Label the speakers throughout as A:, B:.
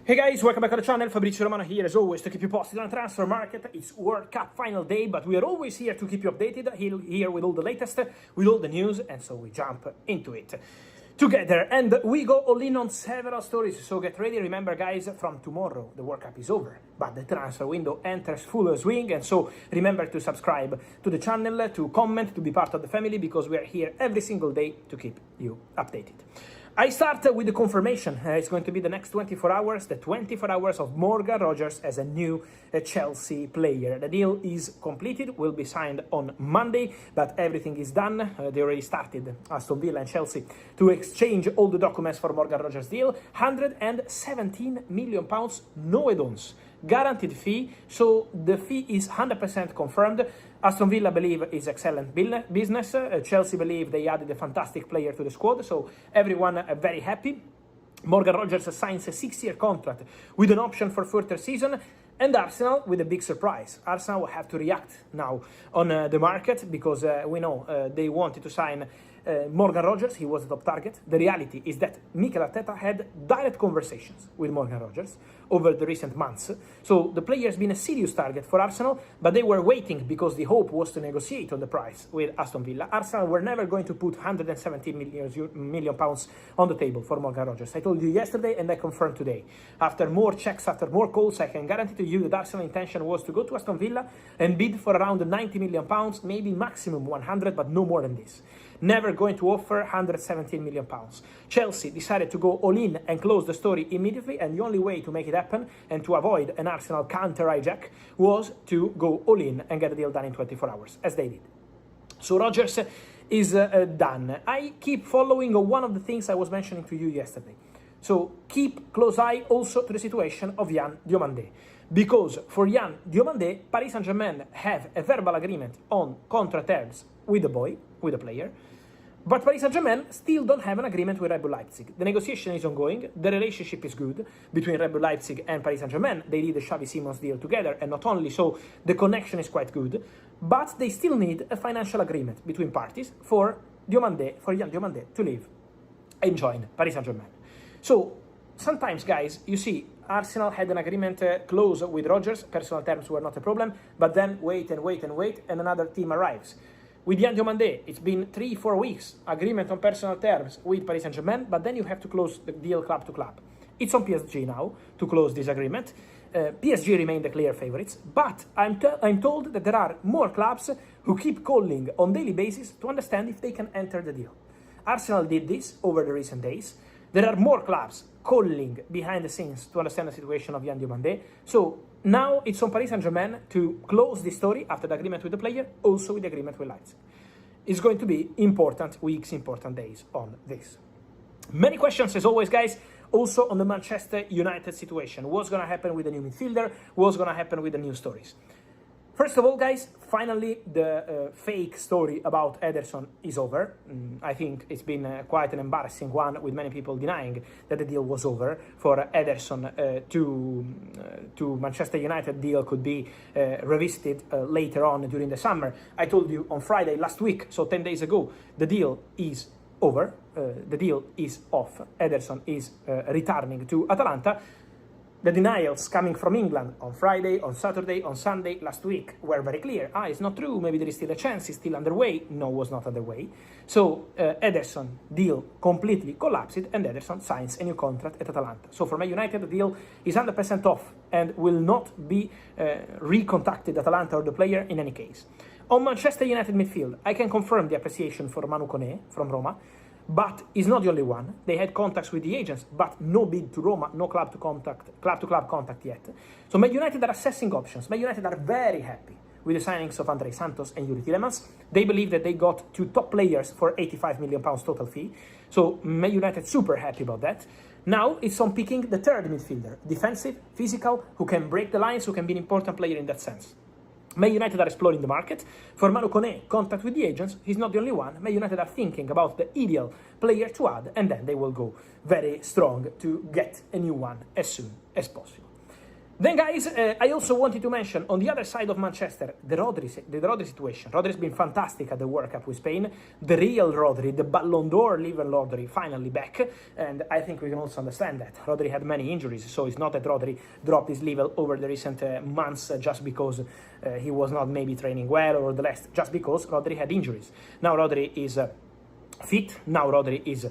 A: Hey guys, welcome back to the channel. Fabrizio Romano here as always to keep you posted on the transfer market. It's World Cup final day, but we are always here to keep you updated, here with all the latest, with all the news, and so we jump into it together. And we go all in on several stories, so get ready. Remember guys, from tomorrow the World Cup is over, but the transfer window enters full swing, and so remember to subscribe to the channel, to comment, to be part of the family, because we are here every single day to keep you updated. I start with the confirmation. It's going to be the next 24 hours, the 24 hours of Morgan Rogers as a new Chelsea player. The deal is completed, will be signed on Monday, but everything is done. They already started, Aston Villa and Chelsea, to exchange all the documents for Morgan Rogers' deal. £117 million, no add-ons. Guaranteed fee, so the fee is 100% confirmed. Aston Villa believe is excellent business. Chelsea believe they added a fantastic player to the squad, so everyone very happy. Morgan Rogers signs a 6-year contract with an option for further season. And Arsenal with a big surprise. Arsenal will have to react now on the market, because we know they wanted to sign Morgan Rogers. He was the top target. The reality is that Mikel Arteta had direct conversations with Morgan Rogers over the recent months. So the player has been a serious target for Arsenal, but they were waiting because the hope was to negotiate on the price with Aston Villa. Arsenal were never going to put £117 million on the table for Morgan Rogers. I told you yesterday and I confirmed today. After more checks, after more calls, I can guarantee to you that Arsenal intention was to go to Aston Villa and bid for around £90 million, maybe maximum 100, but no more than this. Never going to offer £117 million. Chelsea decided to go all in and close the story immediately, and the only way to make it happen and to avoid an Arsenal counter hijack was to go all in and get the deal done in 24 hours, as they did. So Rogers is done. I keep following one of the things I was mentioning to you yesterday. So keep close eye also to the situation of Diomandé. Because for Diomande, Paris Saint-Germain have a verbal agreement on contract terms with the player, but Paris Saint-Germain still don't have an agreement with Red Bull Leipzig. The negotiation is ongoing, the relationship is good between Red Bull Leipzig and Paris Saint-Germain. They did the Xavi Simons deal together, and not only so, the connection is quite good, but they still need a financial agreement between parties for Diomande to leave and join Paris Saint-Germain. So sometimes, guys, you see, Arsenal had an agreement close with Rogers, personal terms were not a problem, but then wait, and another team arrives. With Diomande, it's been 3-4 weeks, agreement on personal terms with Paris Saint-Germain, but then you have to close the deal club to club. It's on PSG now to close this agreement. PSG remain the clear favorites, but I'm told that there are more clubs who keep calling on daily basis to understand if they can enter the deal. Arsenal did this over the recent days. There are more clubs calling behind the scenes to understand the situation of Diomande. So now it's on Paris Saint-Germain to close the story after the agreement with the player, also with the agreement with Leipzig. It's going to be important weeks, important days on this. Many questions as always, guys, also on the Manchester United situation. What's going to happen with the new midfielder? What's going to happen with the new stories? First of all, guys, finally, the fake story about Ederson is over. I think it's been quite an embarrassing one, with many people denying that the deal was over. For Ederson to Manchester United deal could be revisited later on during the summer. I told you on Friday last week, so 10 days ago, the deal is over. The deal is off. Ederson is returning to Atalanta. The denials coming from England on Friday, on Saturday, on Sunday last week were very clear. It's not true, maybe there is still a chance, it's still underway. No, it was not underway. So Ederson deal completely collapsed, and Ederson signs a new contract at Atalanta. So for Man United, the deal is 100% off and will not be recontacted Atalanta or the player in any case. On Manchester United midfield, I can confirm the appreciation for Manu Koné from Roma, but he's not the only one. They had contacts with the agents, but no bid to Roma, no club to club contact yet. So Man United are assessing options. Man United are very happy with the signings of Andre Santos and Yuri Tielemans. They believe that they got 2 top players for £85 million total fee. So Man United super happy about that. Now it's on picking the third midfielder, defensive, physical, who can break the lines, who can be an important player in that sense. Man United are exploring the market. For Manu Koné, contact with the agents. He's not the only one. Man United are thinking about the ideal player to add, and then they will go very strong to get a new one as soon as possible. Then, guys, I also wanted to mention, on the other side of Manchester, the Rodri situation. Rodri's been fantastic at the World Cup with Spain. The real Rodri, the Ballon d'Or level Rodri, finally back. And I think we can also understand that. Rodri had many injuries, so it's not that Rodri dropped his level over the recent months just because he was not maybe training well or the rest, just because Rodri had injuries. Now Rodri is fit, now Rodri is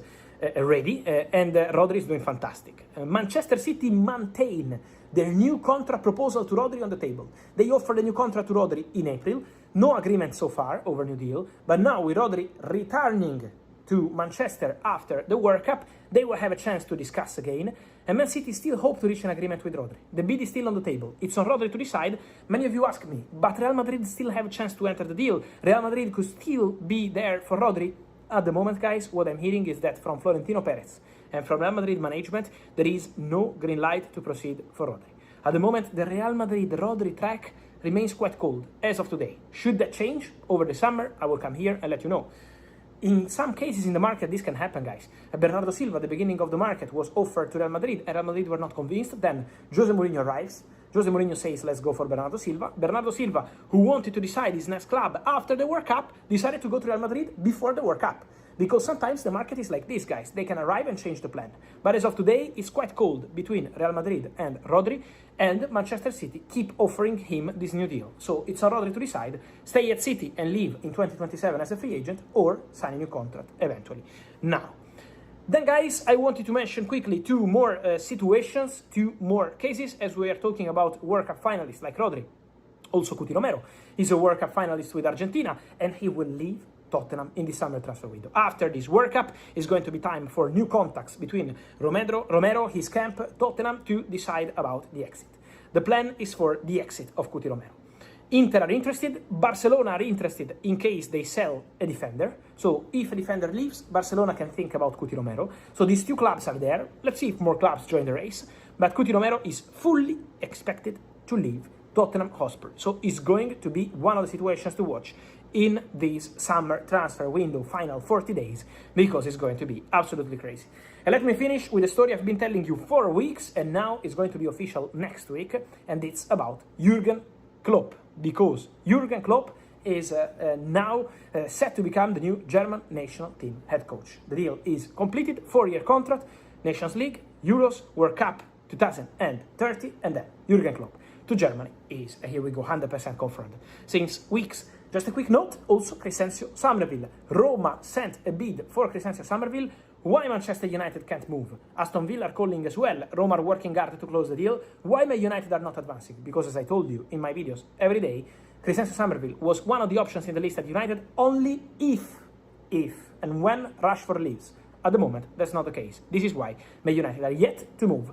A: ready, and Rodri is doing fantastic. Manchester City maintain their new contract proposal to Rodri on the table. They offered a new contract to Rodri in April. No agreement so far over new deal, but now with Rodri returning to Manchester after the World Cup, they will have a chance to discuss again, and Man City still hope to reach an agreement with Rodri. The bid is still on the table. It's on Rodri to decide. Many of you ask me, but Real Madrid still have a chance to enter the deal. Real Madrid could still be there for Rodri. At the moment, guys, what I'm hearing is that from Florentino Perez and from Real Madrid management, there is no green light to proceed for Rodri. At the moment, the Real Madrid-Rodri track remains quite cold as of today. Should that change over the summer, I will come here and let you know. In some cases in the market, this can happen, guys. Bernardo Silva, at the beginning of the market, was offered to Real Madrid, and Real Madrid were not convinced. Then Jose Mourinho arrives. Jose Mourinho says, let's go for Bernardo Silva. Bernardo Silva, who wanted to decide his next club after the World Cup, decided to go to Real Madrid before the World Cup. Because sometimes the market is like this, guys. They can arrive and change the plan. But as of today, it's quite cold between Real Madrid and Rodri, and Manchester City keep offering him this new deal. So it's on Rodri to decide, stay at City and leave in 2027 as a free agent, or sign a new contract eventually. Now, then, guys, I wanted to mention quickly two more situations, two more cases, as we are talking about World Cup finalists like Rodri. Also, Cuti Romero is a World Cup finalist with Argentina, and he will leave Tottenham in the summer transfer window. After this World Cup, it's going to be time for new contacts between Romero, his camp, Tottenham, to decide about the exit. The plan is for the exit of Cuti Romero. Inter are interested, Barcelona are interested in case they sell a defender. So if a defender leaves, Barcelona can think about Cuti Romero. So these two clubs are there. Let's see if more clubs join the race. But Cuti Romero is fully expected to leave Tottenham Hotspur. So it's going to be one of the situations to watch in this summer transfer window, final 40 days, because it's going to be absolutely crazy. And let me finish with a story I've been telling you for weeks, and now it's going to be official next week, and it's about Jurgen Klopp, because Jurgen Klopp is now set to become the new German national team head coach. The deal is completed, 4-year contract, Nations League, Euros, World Cup 2030, and then Jurgen Klopp to Germany is, here we go, 100% confirmed since weeks. Just a quick note, also Crescencio Somerville. Roma sent a bid for Crescencio Somerville. Why Manchester United can't move? Aston Villa are calling as well. Roma are working hard to close the deal. Why Man United are not advancing? Because as I told you in my videos every day, Crescencio Somerville was one of the options in the list at United only if and when Rashford leaves. At the moment, that's not the case. This is why Man United are yet to move